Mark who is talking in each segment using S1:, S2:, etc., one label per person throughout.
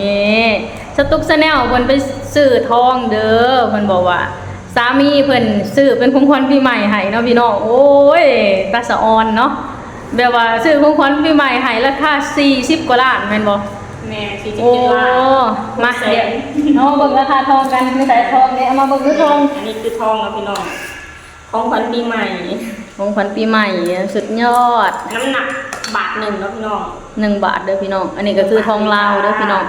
S1: นี่สตุกแนลเพิ่นไปซื้อทองเด้อเพิ่นบอกว่าสามีเพิ่นซื้อเป็นของขวัญปีใหม่ให้เนาะพี่น้องโอ้ยตาสะออนเนาะแบบว่าซื้อของขวัญปีใหม่ให้ราคา40กว่าล้านแม่นบ่
S2: แม่47 ล้าน
S1: มาเดี๋ยวเอาเบิ่งราคาทองกันมีสายทองเนี่ยเอามาเบิ่งคือทอง
S2: อันนี้คือทองแล้วพี่น้องของขวัญปีใหม่
S1: ของขวัญปีใหม่สุดยอด
S2: น้ำหนักบาท1แล้วพี่น้อง
S1: 1 บาทเด้อพี่น้องอันนี้ก็คือทองลาวเด้อพี่น้อง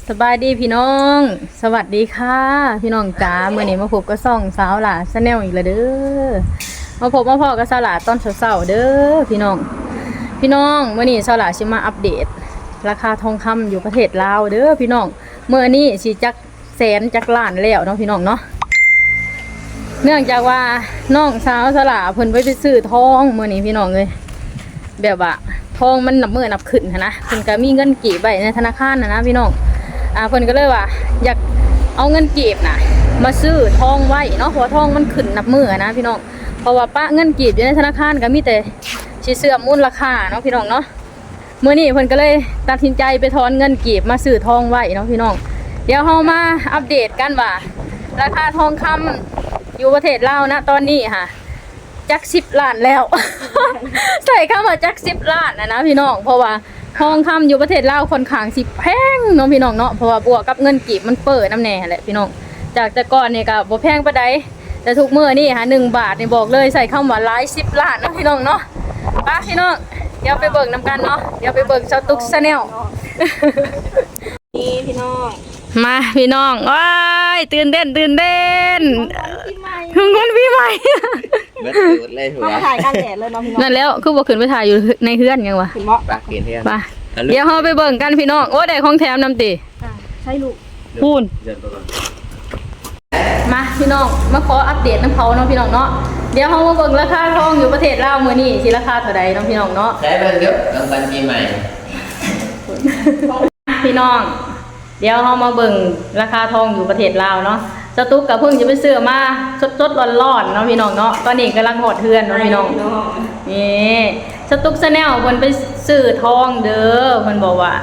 S1: สบายดีพี่น้องสวัสดีค่ะพี่น้องจ๋ามื้อนี้มาพบกับซ่องสาวหล่าชาแนลอีกแล้วเด้อมาพบมาพอกับสาวหล่าตอนเช้าๆเด้อพี่น้องมื้อนี้สาวหล่าสิมาอัปเดตราคาทองคำอยู่ประเทศลาวเด้อพี่น้องมื้อนี้สิจักแสนจักล้านแล้วเนาะพี่น้องเนาะเนื่องจากว่าน้องสาวสาวหล่าเพิ่นไปซื้อทองมื้อนี้พี่น้องเอ้ยแบบว่าทองมันนับมือนับขึ้นนะเพิ่นก็มีเงินกีบไว้ในธนาคารนะพี่น้องเพิ่นก็เลยว่าอยากเอาเงินกีบนะมาซื้อทองไว้เนาะเพราะทองมันขึ้นนับมือนะพี่น้องเพราะว่าปะเงินกีบอยู่ในธนาคารก็มีแต่สิเสื่อมมูลราคาเนาะพี่น้องเนาะมื้อนี้เพิ่นก็เลยตัดสินใจไปถอนเงินกีบมาซื้อทองไว้เนาะพี่น้องเดี๋ยวเฮามาอัปเดตกันว่าราคาทองคำอยู่ประเทศลาวนะตอนนี้ค่ะจัก10 ล้านแล้ว ใส่คำว่าจัก10 ล้านนะพี่น้องเพราะว่าทองคำอยู่ประเทศลาวค่อนข้างสิแพงเนาะพี่น้องเนาะเพราะว่าบวกกับเงินกีบมันเฟ้อน้ำแน่แหละพี่น้องจากแต่ก่อนเนี่ยก็บ่แพงปานใดแต่ทุกมื้อนี่ค่ะ1 บาทนี่บอกเลยใส่คำว่าหลาย10 ล้านนะพี่น้องเนาะไปพี่น้องเดี๋ยวไปเบิ่งนำกันเนาะเดี๋ยวไปเบิ่งเจ้าตุ๊กชาแนล
S2: นี่พี่น้อง
S1: มาพี่น้องว้ายตื่นเต้นถึงคนปีใหม่
S3: เบิดตูดเลยหัว
S2: มาถ่ายกันแดดเลยเนาะพี่น้อง
S1: นั่นแล้วคือบ่ขึ้นไปถ่ายอยู่ในเฮือนยังวะ
S2: คุณหมอ
S3: ปากเปลี่ยนเฮือน
S1: ไปเดี๋ยวเฮาไปเบิ่งกันพี่น้องโอ้ได้ของแถมนำติ
S2: ใช่ลูก
S1: พูนมาพี่น้องมาขออัปเดตน้ำเขาเนาะพี่น้องเนาะเดี๋ยวเฮามาเบิ่งราคาทองอยู่ประเทศลาวมื้อนี้สิราคาเท่าใดเนาะพี่น้องเนาะ
S3: ใช้เบิ่งเด้อรางวัลปีใหม่
S1: พี่น้องเดี๋ยวเฮามาเบิ่งราคาทองอยู่ประเทศลาวเนาะสตุ๊กกับเพิ่งจะไปซื้อมาสดๆร้อนๆเนาะพี่น้องเนาะตอนนี้กำลังหอดเทือนเนาะพี่น้องนี่สตุ๊กแนลเพิ่นไปซื้อทองเด้อเพิ่นบอกว่า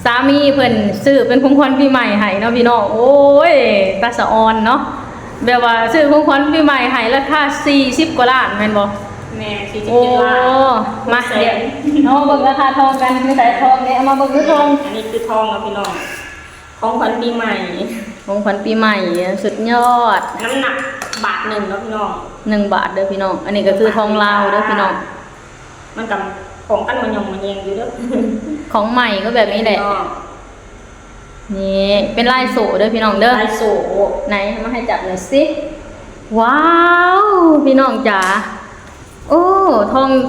S1: สามีเพิ่นซื้อเป็นของขวัญปีใหม่ให้เนาะพี่น้องโอ้ยตาสะออนเนาะแบบว่าซื้อของขวัญปีใหม่ให้ราคา40กว่าล้านแม่นบ่
S2: แม่47 ล้าน
S1: มาเดี๋ยวเอาเบิ่งราคาทองกันมีสายทองเนี่ยเอามาเบิ่งคือทอง
S2: อันนี้คือทองแล้วพี่น้องของขวัญปีใหม่
S1: ของขวัญปีใหม่สุดยอด
S2: น้ำหนักบาท1แล้วพี่น้อง
S1: 1 บาทเด้อพี่น้องอันนี้ก็คือทองลาวเด้อพี่น้อง
S2: มันกับของกันมันยงมันแยงอยู่เด้อ
S1: ของใหม่ก็แบบนี้แหละนี่เป็นลายโซ่เด้อพี่น้องเด้อ
S2: ลายโซ่
S1: ไหนมาให้จับหน่อยสิว้าวพี่น้องจ๋าโอ้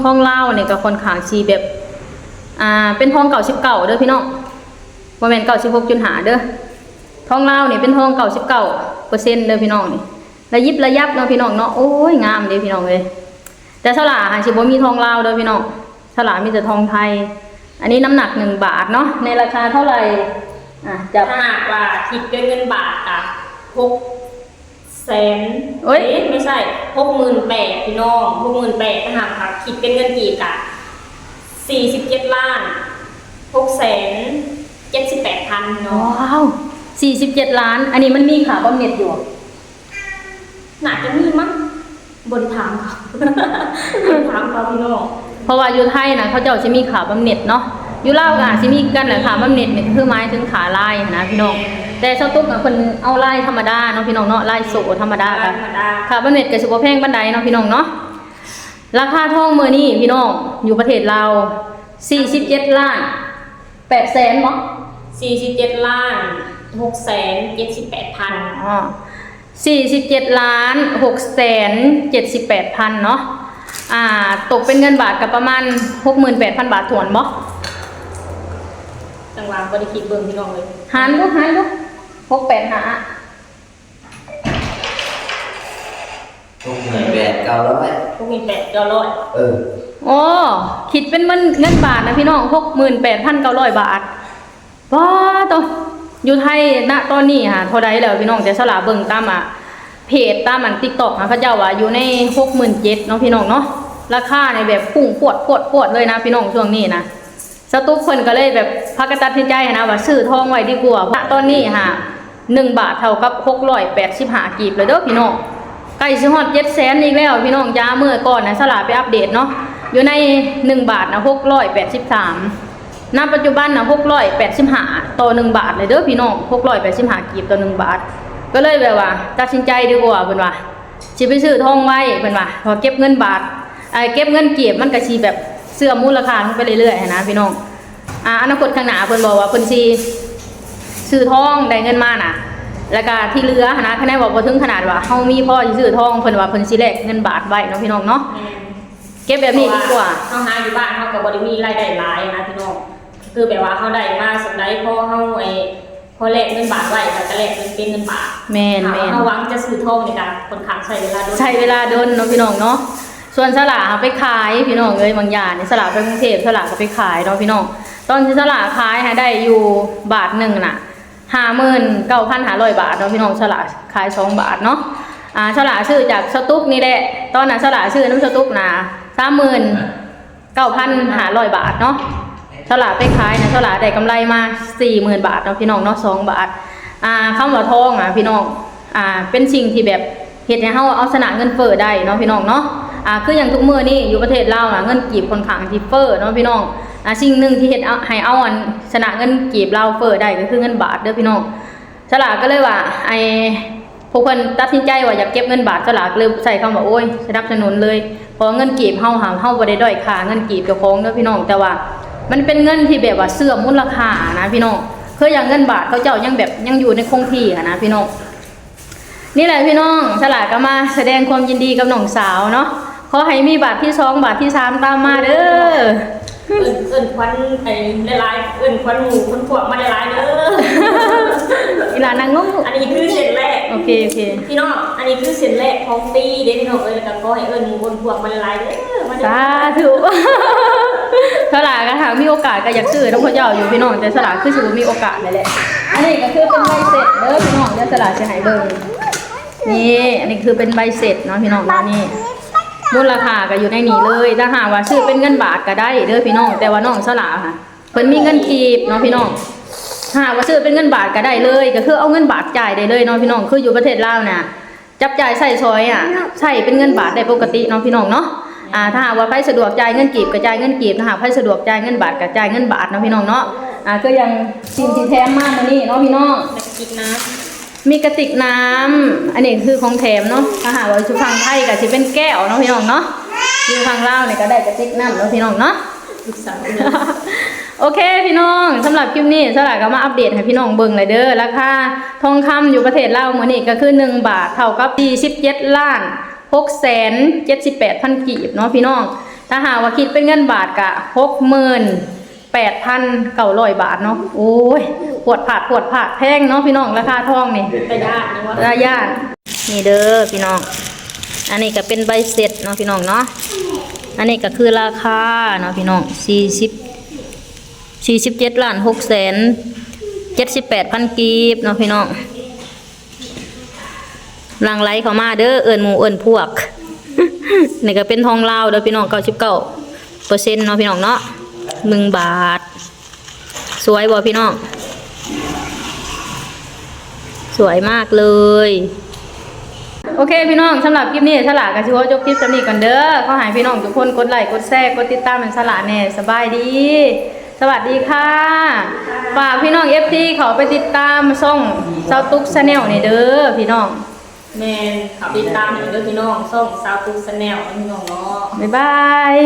S1: ทองลาวนี่ก็ค่อนข้างสีแบบเป็นทอง99เด้อพี่น้องบ่แม่น96.5เด้อทองลาวนี่เป็นทอง99%เด้อพี่น้องนี่ระยิบระยับเนาะพี่น้องเนาะโอ้ยงามเด้อพี่น้องเอ้ยแต่สลาสิบ่มีทองลาวเด้อพี่น้องสลามีแต่ทองไทยอันนี้น้ำหนัก1 บาทเนาะในราคาเท่าไหร่
S2: จะถ้าหากว่าคิดเป็นเงินบาทอ่ะ6 แสนไม่ใช่68,000พี่น้อง68,000ถ้าหากว่าคิดเป็นเงินกีบอ่ะ47 ล้าน678,000เนาะ
S1: ว้าว47 ล้านอันนี้มันมีค่าบำเหน็จอยู่
S2: น่าจะมีมั้งบนถามเขาพี่น้อง
S1: เพราะว่าอยู่ไทยนะเขาเจ้าสิมีค่าบำเหน็จเนาะอยู่ลาวก็สิมีกันแหละค่าบำเหน็จนี่คือหมายถึงขาลายนะพี่น้องแต่เจ้าตุ๊กเพิ่นเอาลายธรรมดาเนาะพี่น้องเนาะลายโซ่ธรรมดาค่ะค่าบำเหน็จก็สิบ่แพงปานใดเนาะพี่น้องเนาะราคาทองมื้อนี้พี่น้องอยู่ประเทศลาว47 ล้าน8 แสนบ่
S2: 47 ล้าน678,00047
S1: ล้าน678,000เนาะตกเป็นเงินบาทกับประมาณ 68,000 บาทถวนบ่
S2: จังหวะบ่ได้คิดเบิ่งพี่น้องเลย
S1: หารดู685
S3: 68,900
S1: โอ้คิดเป็นเงินบาทนะพี่น้อง 68,900 บาทว้าตัวอยู่ไทยณตอนนี้ค่ะเท่าใดแล้วพี่น้องแต่สลาเบิ่งตามเพจตามTikTok ค่ะเขาเจ้าว่าอยู่ใน 67,000เนาะพี่น้องเนาะราคาในแบบพุ่งพวดเลยนะพี่น้องช่วงนี้นะ สตุ๊กเพิ่นก็เลยแบบพากันตัดสินใจนะว่าซื้อทองไว้ดีกว่าเพราะตอนนี้ฮะ1 บาทเท่ากับ685กีบเลยเด้อพี่น้องใกล้สิฮอด700,000อีกแล้วพี่น้องจ้าเมื่อก่อนนะสลาไปอัปเดตเนาะอยู่ใน1 บาทนะ683ณปัจจุบันนะ685ต่อ1 บาทเลยเด้อพี่น้อง685กีบต่อ1 บาทก็เลยแบบว่าตัดสินใจดีกว่าเพิ่นว่าสิไปซื้อทองไว้เพิ่นว่าพอเก็บเงินบาทเก็บเงินกีบมันก็สิแบบเสื่อมมูลค่าลงไปเรื่อยๆนะพี่น้องอนาคตข้างหน้าเพิ่นบอกว่าเพิ่นสิซื้อทองได้เงินมาน่ะแล้วก็ที่เหลือนะคะแนนบอกบ่ถึงขนาดว่าเฮามีพอสิซื้อทองเพิ่นว่าเพิ่นสิแลกเงินบาทไว้เนาะพี่น้องเนาะเก็บแบบนี้ดีกว่า
S2: เฮาหาอยู่บ้านเฮาก็บ่ได้มีรายได้หลายนะพี่น้องคือแบบว่าเฮาได้มาสำใดพอเฮาพอแลกเงินบาทไว้ก็จะแลกเป็นเงินบาท
S1: แม่น
S2: เฮาหวังจะซื้อทองในการค่อนข้างใช้เวลาโดน
S1: ใช้เวลาโดนเนาะพี่น้องเนาะส่วนสลากเอาไปขายพี่น้องเอ้ยบางอย่างนี่สลากไปกรุงเทพสลากก็ไปขายเนาะพี่น้องตอนที่สลากขายได้อยู่บาทหนึ่งน่ะ59,500 บาทเนาะพี่น้องสลากขาย2 บาทเนาะสลากซื้อจากสตุ๊กนี่แหละตอนนั้นสลากซื้อน้ำสตุ๊กน่ะ39,500 บาทเนาะสลากไปขายนะสลากได้กำไรมา40,000 บาทเนาะพี่น้องเนาะ2 บาทคำว่าทองพี่น้องเป็นสิ่งที่แบบเฮ็ดให้เฮาเอาชนะเงินเฟ้อได้เนาะพี่น้องเนาะคืออย่างทุกมื้อนี้อยู่ประเทศลาวเงินกีบค่อนข้างที่เฟ้อเนาะพี่น้องสิ่งหนึ่งที่เฮ็ดให้เอาชนะเงินกีบลาวเฟ้อได้ก็คือเงินบาทเด้อพี่น้องสลากก็เลยว่าพวกเพิ่นตัดสินใจว่าอยากเก็บเงินบาทสลากเลยใส่คำว่าโอ้ยสนับสนุนเลยเพราะเงินกีบเฮาบ่ได้ด้อยค่าเงินกีบเจ้าของเด้อพี่น้องแต่ว่ามันเป็นเงินที่แบบว่าเสื่อมมูลค่านะพี่น้องคืออย่างเงินบาทเขาเจ้ายังอยู่ในคงที่นะพี่น้องนี่แหละพี่น้องสลากก็มาแสดงความยินดีกับน้องสาวเนาะขอให้มีบาทที่2บาทที่3ตามมาเด้อ
S2: เอิ้นควันหลายๆเอิ้นควันหมู่ควันพวกมาหลายๆเด้อ
S1: อีหลานางงง
S2: อันนี้คือเส้นแรก
S1: โอเค
S2: พี่น้องอันนี้คือเส้นแรกของปีเด้พี่น้องแล้วก็ขอให้เอิ้นคนพวกมาหลายๆเด้อมา
S1: สาธุสลากก็ถามมีโอกาสก็อยากซื้อน้องพ่อเจ้าอยู่พี่น้องแต่สลากคือสิบ่มีโอกาสนั่นแหละอันนี้ก็คือเป็นใบเสร็จเด้อพี่น้องเดี๋ยวสลากสิให้เบิ่งนี่อันนี้คือเป็นใบเสร็จเนาะพี่น้องเนาะนี่มูลค่าก็อยู่ในนี้เลยถ้าหากว่าซื้อเป็นเงินบาทก็ได้เด้อพี่น้องแต่ว่าน้องสลากค่ะเพิ่นมีเงินกีบเนาะพี่น้องถ้าหากว่าซื้อเป็นเงินบาทก็ได้เลยก็คือเอาเงินบาทจ่ายได้เลยเนาะพี่น้องคืออยู่ประเทศลาวเนี่ยจับจ่ายใส่ซอยใช่เป็นเงินบาทได้ปกติเนาะพี่น้องเนาะถ้าหากว่าใครสะดวกจ่ายเงินกีบก็จ่ายเงินกีบถ้าหากใครสะดวกจ่ายเงินบาทก็จ่ายเงินบาทเนาะพี่น้องเนาะก็ยังสิ่งที่แถมมามื้อนี้เนาะพี่น้อง
S2: กินนะ
S1: มีกระติกน้ำอันนี้คือของแถมเนาะถ้าหากว่าอยู่ทางไทยก็สิเป็นแก้วเนาะพี่น้องเนาะอยู่ทางลาวเนี่ยก็ได้กระติกน้ำเนาะพี่น้องเนาะ
S2: ลูกสาว
S1: โอเคพี่น้องสำหรับคลิปนี้สลากก็มาอัปเดตให้พี่น้องเบิ่งเลยเด้อราคาทองคำอยู่ประเทศลาวมื้อนี้ก็คือ1 บาทเท่ากับ47,678,000 กีบเนาะพี่น้องถ้าหากว่าคิดเป็นเงินบาทก็68,900 บาทเนาะโอ้ยปวดผาดแพงเนาะพี่น้องราคาทองนี่
S2: ระยะนี่ว่า
S1: ระยะนี่เด้อพี่น้องอันนี้ก็เป็นใบเสร็จเนาะพี่น้องเนาะอันนี้ก็คือราคาเนาะพี่น้อง47,678,000 กีบเนาะพี่น้องหลังไหลเข้ามาเด้อเอิ้นหมู่เอิ้นพวก นี่ก็เป็นทองลาวเด้อพี่น้อง99%เนาะพี่น้องเนาะ1 บาทสวยบ่พี่น้องสวยมากเลยโอเคพี่น้องสำหรับคลิปนี้สลากก็สิขอจบคลิปสำนี้ก่อนเด้อขอให้พี่น้องทุกคนกดไลค์กดแชร์กดติดตามเป็นสลากแน่สบายดีสวัสดีค่ะฝากพี่น้อง FT เขาไปติดตามช่องเซาตุ๊ก Channel นี่เด้อพี่น้อง
S2: แม่ขับติดตามอยู่เด้อพี่น้องส่งสาวตูสแนลพี่น้องเนาะ
S1: บ๊ายบาย